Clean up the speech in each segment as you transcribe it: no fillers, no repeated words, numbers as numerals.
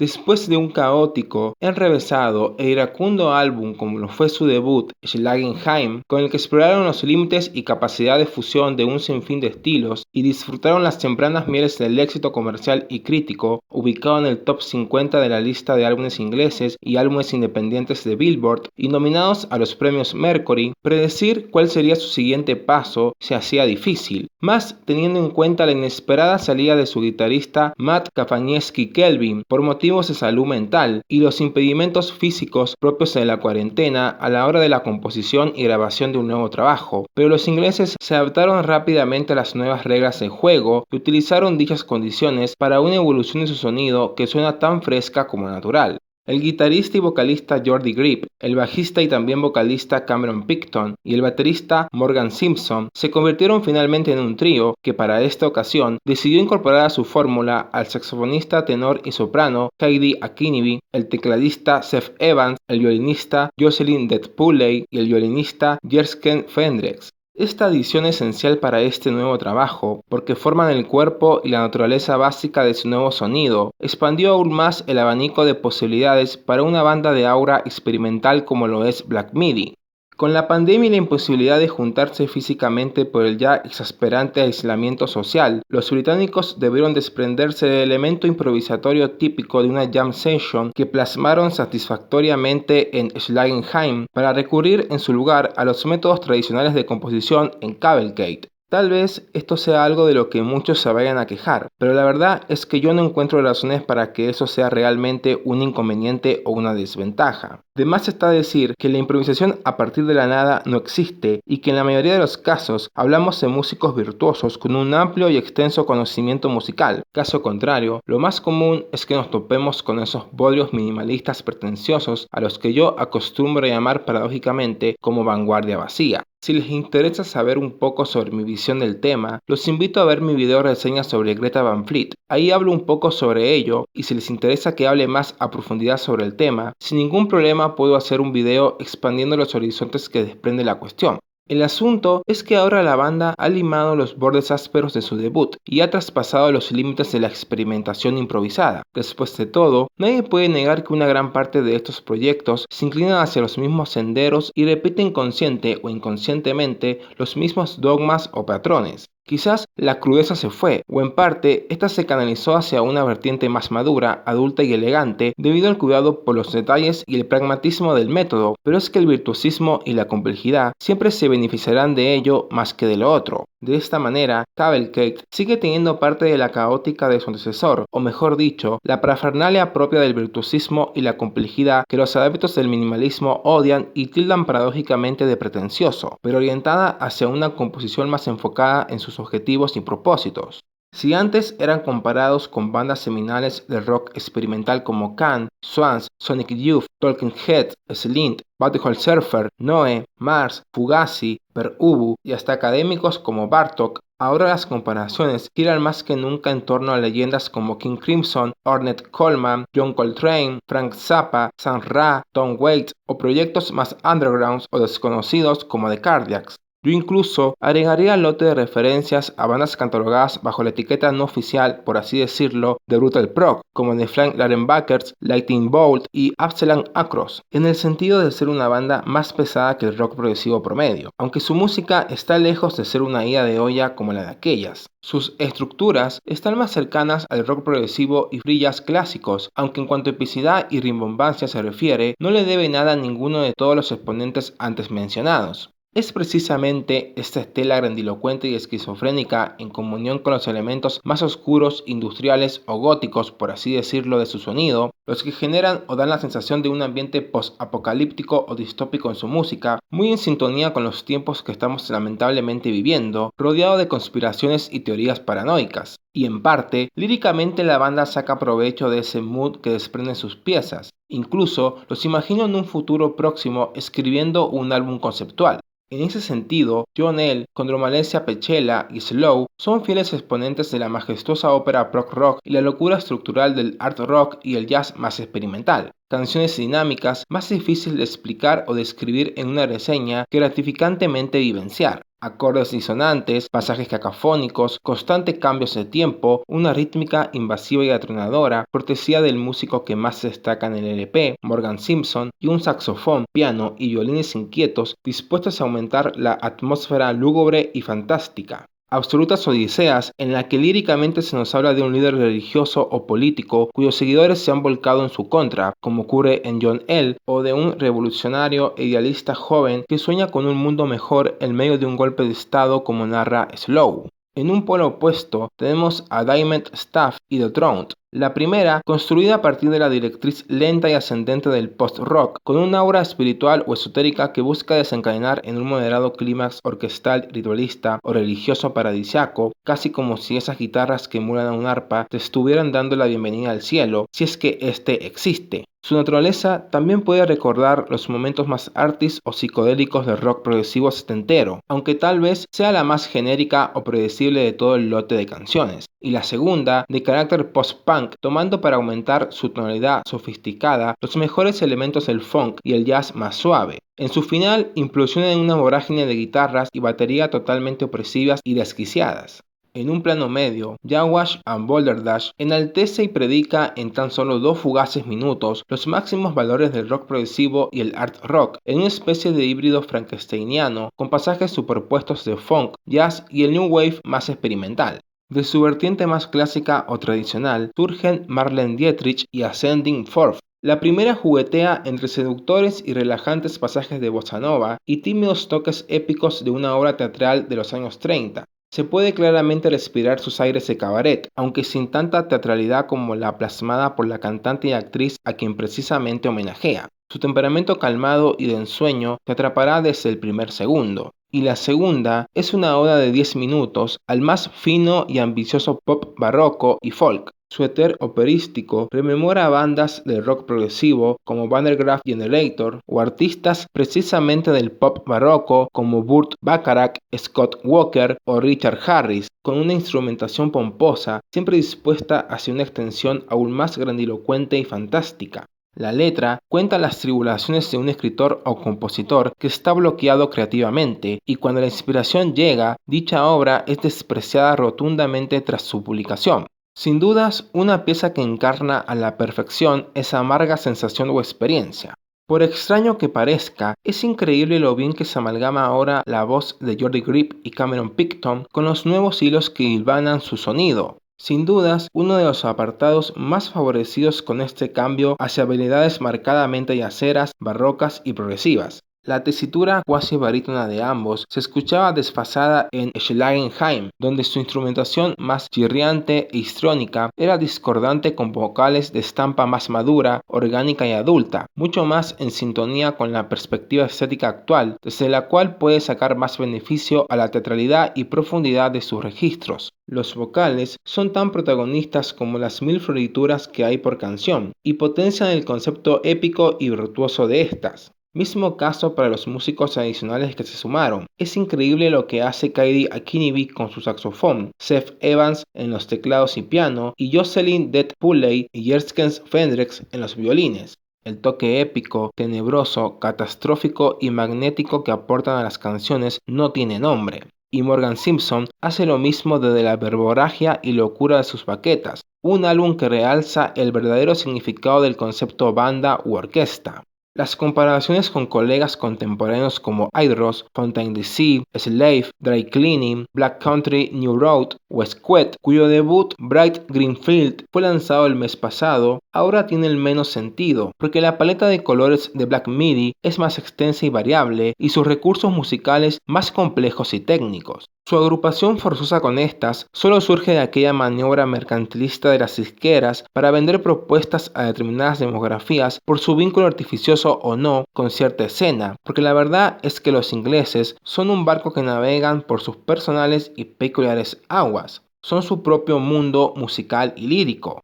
Después de un caótico, enrevesado e iracundo álbum como lo fue su debut, Schlagenheim, con el que exploraron los límites y capacidad de fusión de un sinfín de estilos y disfrutaron las tempranas mieles del éxito comercial y crítico, ubicado en el top 50 de la lista de álbumes ingleses y álbumes independientes de Billboard y nominados a los premios Mercury, predecir cuál sería su siguiente paso se hacía difícil, más teniendo en cuenta la inesperada salida de su guitarrista Matt Kapaniewski-Kelvin por motivos de salud mental y los impedimentos físicos propios de la cuarentena a la hora de la composición y grabación de un nuevo trabajo, pero los ingleses se adaptaron rápidamente a las nuevas reglas del juego y utilizaron dichas condiciones para una evolución de su sonido que suena tan fresca como natural. El guitarrista y vocalista Jordi Grip, el bajista y también vocalista Cameron Picton y el baterista Morgan Simpson se convirtieron finalmente en un trío que para esta ocasión decidió incorporar a su fórmula al saxofonista tenor y soprano Kaidi Akinbiyi, el tecladista Seth Evans, el violinista Jocelyn Detpuley y el violinista Jersken Fendrex. Esta adición es esencial para este nuevo trabajo, porque forman el cuerpo y la naturaleza básica de su nuevo sonido, expandió aún más el abanico de posibilidades para una banda de aura experimental como lo es Black Midi. Con la pandemia y la imposibilidad de juntarse físicamente por el ya exasperante aislamiento social, los británicos debieron desprenderse del elemento improvisatorio típico de una jam session que plasmaron satisfactoriamente en Schlagenheim para recurrir en su lugar a los métodos tradicionales de composición en Cavalcade. Tal vez esto sea algo de lo que muchos se vayan a quejar, pero la verdad es que yo no encuentro razones para que eso sea realmente un inconveniente o una desventaja. De más está decir que la improvisación a partir de la nada no existe y que en la mayoría de los casos hablamos de músicos virtuosos con un amplio y extenso conocimiento musical. Caso contrario, lo más común es que nos topemos con esos bodrios minimalistas pretenciosos a los que yo acostumbro llamar paradójicamente como vanguardia vacía. Si les interesa saber un poco sobre mi visión del tema, los invito a ver mi video reseña sobre Greta Van Fleet. Ahí hablo un poco sobre ello y si les interesa que hable más a profundidad sobre el tema, sin ningún problema puedo hacer un video expandiendo los horizontes que desprende la cuestión. El asunto es que ahora la banda ha limado los bordes ásperos de su debut y ha traspasado los límites de la experimentación improvisada. Después de todo, nadie puede negar que una gran parte de estos proyectos se inclinan hacia los mismos senderos y repiten consciente o inconscientemente los mismos dogmas o patrones. Quizás la crudeza se fue, o en parte, esta se canalizó hacia una vertiente más madura, adulta y elegante, debido al cuidado por los detalles y el pragmatismo del método, pero es que el virtuosismo y la complejidad siempre se beneficiarán de ello más que de lo otro. De esta manera, Cavalcade sigue teniendo parte de la caótica de su antecesor, o mejor dicho, la parafernalia propia del virtuosismo y la complejidad que los adeptos del minimalismo odian y tildan paradójicamente de pretencioso, pero orientada hacia una composición más enfocada en sus objetivos y propósitos. Si antes eran comparados con bandas seminales del rock experimental como Can, Swans, Sonic Youth, Talking Heads, Slint, Butthole Surfer, Noe, Mars, Fugazi, Per Ubu y hasta académicos como Bartók, ahora las comparaciones giran más que nunca en torno a leyendas como King Crimson, Ornette Coleman, John Coltrane, Frank Zappa, Sam Ra, Tom Waits o proyectos más undergrounds o desconocidos como The Cardiacs. Yo incluso agregaría al lote de referencias a bandas catalogadas bajo la etiqueta no oficial, por así decirlo, de Brutal Prog, como The Frank Larenbackers, Lightning Bolt y Absalom Acros, en el sentido de ser una banda más pesada que el rock progresivo promedio, aunque su música está lejos de ser una ida de olla como la de aquellas. Sus estructuras están más cercanas al rock progresivo y free jazz clásicos, aunque en cuanto a epicidad y rimbombancia se refiere, no le debe nada a ninguno de todos los exponentes antes mencionados. Es precisamente esta estela grandilocuente y esquizofrénica en comunión con los elementos más oscuros, industriales o góticos, por así decirlo, de su sonido, los que generan o dan la sensación de un ambiente post-apocalíptico o distópico en su música, muy en sintonía con los tiempos que estamos lamentablemente viviendo, rodeado de conspiraciones y teorías paranoicas. Y en parte, líricamente la banda saca provecho de ese mood que desprenden sus piezas. Incluso los imagino en un futuro próximo escribiendo un álbum conceptual. En ese sentido, John L., Condromalensia Pechela y Slow son fieles exponentes de la majestuosa ópera prog rock y la locura estructural del art rock y el jazz más experimental. canciones dinámicas más difíciles de explicar o describir en una reseña que gratificantemente vivenciar. Acordes disonantes, pasajes cacofónicos, constantes cambios de tiempo, una rítmica invasiva y atronadora, cortesía del músico que más destaca en el LP, Morgan Simpson, y un saxofón, piano y violines inquietos dispuestos a aumentar la atmósfera lúgubre y fantástica. Absolutas odiseas en la que líricamente se nos habla de un líder religioso o político cuyos seguidores se han volcado en su contra, como ocurre en John L., o de un revolucionario e idealista joven que sueña con un mundo mejor en medio de un golpe de estado, como narra Slow. En un polo opuesto tenemos a Diamond Staff y The Throne. La primera, construida a partir de la directriz lenta y ascendente del post-rock, con una aura espiritual o esotérica que busca desencadenar en un moderado clímax orquestal, ritualista o religioso paradisiaco, casi como si esas guitarras que emulan a un arpa te estuvieran dando la bienvenida al cielo, si es que éste existe. Su naturaleza también puede recordar los momentos más artis o psicodélicos del rock progresivo setentero, aunque tal vez sea la más genérica o predecible de todo el lote de canciones. Y la segunda, de carácter post-punk, tomando para aumentar su tonalidad sofisticada los mejores elementos del funk y el jazz más suave. En su final, implosiona en una vorágine de guitarras y batería totalmente opresivas y desquiciadas. En un plano medio, Jawash and Boulder Dash enaltece y predica en tan solo 2 fugaces minutos los máximos valores del rock progresivo y el art rock, en una especie de híbrido frankensteiniano con pasajes superpuestos de funk, jazz y el new wave más experimental. De su vertiente más clásica o tradicional surgen Marlene Dietrich y Ascending Forth. La primera juguetea entre seductores y relajantes pasajes de bossa nova y tímidos toques épicos de una obra teatral de los años 30. Se puede claramente respirar sus aires de cabaret, aunque sin tanta teatralidad como la plasmada por la cantante y actriz a quien precisamente homenajea. Su temperamento calmado y de ensueño te atrapará desde el primer segundo. Y la segunda es una oda de 10 minutos al más fino y ambicioso pop barroco y folk. Su éter operístico rememora bandas del rock progresivo como Vandergraaf Generator o artistas precisamente del pop barroco como Burt Bacharach, Scott Walker o Richard Harris, con una instrumentación pomposa siempre dispuesta hacia una extensión aún más grandilocuente y fantástica. La letra cuenta las tribulaciones de un escritor o compositor que está bloqueado creativamente y cuando la inspiración llega, dicha obra es despreciada rotundamente tras su publicación. Sin dudas, una pieza que encarna a la perfección esa amarga sensación o experiencia. Por extraño que parezca, es increíble lo bien que se amalgama ahora la voz de Jordi Grip y Cameron Picton con los nuevos hilos que hilvanan su sonido. Sin dudas, uno de los apartados más favorecidos con este cambio hacia habilidades marcadamente yaceras, barrocas y progresivas. La tesitura cuasi barítona de ambos se escuchaba desfasada en Schlagenheim, donde su instrumentación más chirriante e histrónica era discordante con vocales de estampa más madura, orgánica y adulta, mucho más en sintonía con la perspectiva estética actual, desde la cual puede sacar más beneficio a la teatralidad y profundidad de sus registros. Los vocales son tan protagonistas como las 1000 florituras que hay por canción, y potencian el concepto épico y virtuoso de estas. Mismo caso para los músicos adicionales que se sumaron. Es increíble lo que hace Kaidi Akinbibi con su saxofón, Seth Evans en los teclados y piano, y Jocelyn Det Pulley y Jerskens Fendrix en los violines. El toque épico, tenebroso, catastrófico y magnético que aportan a las canciones no tiene nombre. Y Morgan Simpson hace lo mismo desde la verborragia y locura de sus baquetas, un álbum que realza el verdadero significado del concepto banda u orquesta. Las comparaciones con colegas contemporáneos como Idros, Fontaine DC, Slave, Dry Cleaning, Black Country New Road o Squet, cuyo debut Bright Green Field fue lanzado el mes pasado, ahora tienen menos sentido, porque la paleta de colores de Black Midi es más extensa y variable y sus recursos musicales más complejos y técnicos. Su agrupación forzosa con estas solo surge de aquella maniobra mercantilista de las disqueras para vender propuestas a determinadas demografías por su vínculo artificioso o no con cierta escena, porque la verdad es que los ingleses son un barco que navegan por sus personales y peculiares aguas, son su propio mundo musical y lírico.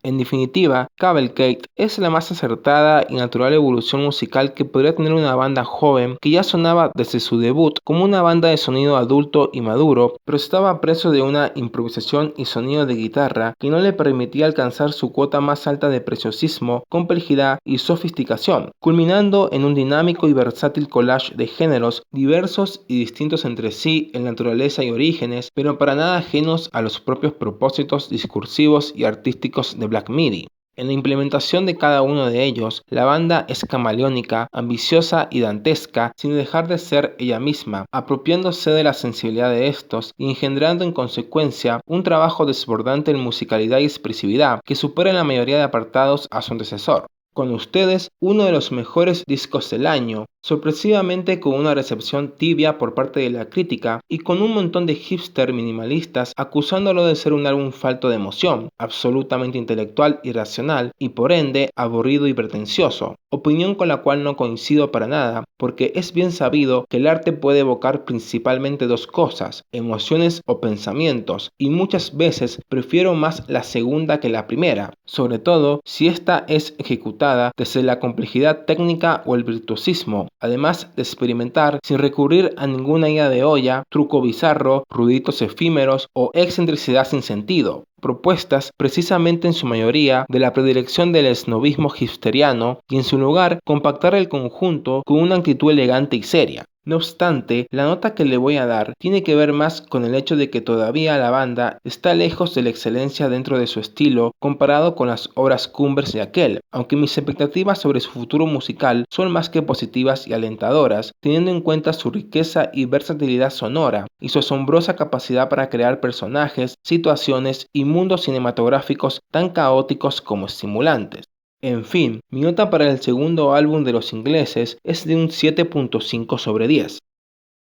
En definitiva, Cavalcade es la más acertada y natural evolución musical que podría tener una banda joven que ya sonaba desde su debut como una banda de sonido adulto y maduro, pero estaba preso de una improvisación y sonido de guitarra que no le permitía alcanzar su cuota más alta de preciosismo, complejidad y sofisticación, culminando en un dinámico y versátil collage de géneros diversos y distintos entre sí en naturaleza y orígenes, pero para nada ajenos a los propios propósitos discursivos y artísticos de Black Midi. En la implementación de cada uno de ellos, la banda es camaleónica, ambiciosa y dantesca, sin dejar de ser ella misma, apropiándose de la sensibilidad de estos y engendrando en consecuencia un trabajo desbordante en musicalidad y expresividad que supera en la mayoría de apartados a su antecesor. Con ustedes, uno de los mejores discos del año, sorpresivamente con una recepción tibia por parte de la crítica y con un montón de hipster minimalistas acusándolo de ser un álbum falto de emoción, absolutamente intelectual y racional y por ende aburrido y pretencioso, opinión con la cual no coincido para nada, porque es bien sabido que el arte puede evocar principalmente dos cosas, emociones o pensamientos, y muchas veces prefiero más la segunda que la primera, sobre todo si esta es ejecutada desde la complejidad técnica o el virtuosismo, además de experimentar sin recurrir a ninguna idea de olla, truco bizarro, ruiditos efímeros o excentricidad sin sentido, propuestas precisamente en su mayoría de la predilección del esnobismo hipsteriano y en su lugar compactar el conjunto con una actitud elegante y seria. No obstante, la nota que le voy a dar tiene que ver más con el hecho de que todavía la banda está lejos de la excelencia dentro de su estilo comparado con las obras cumbres de aquel, aunque mis expectativas sobre su futuro musical son más que positivas y alentadoras, teniendo en cuenta su riqueza y versatilidad sonora y su asombrosa capacidad para crear personajes, situaciones y mundos cinematográficos tan caóticos como estimulantes. En fin, mi nota para el segundo álbum de los ingleses es de un 7.5 sobre 10.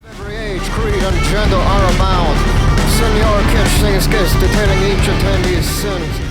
Every age, creed, and gender are abound. Senior kids sing skits detailing each attendee's sins.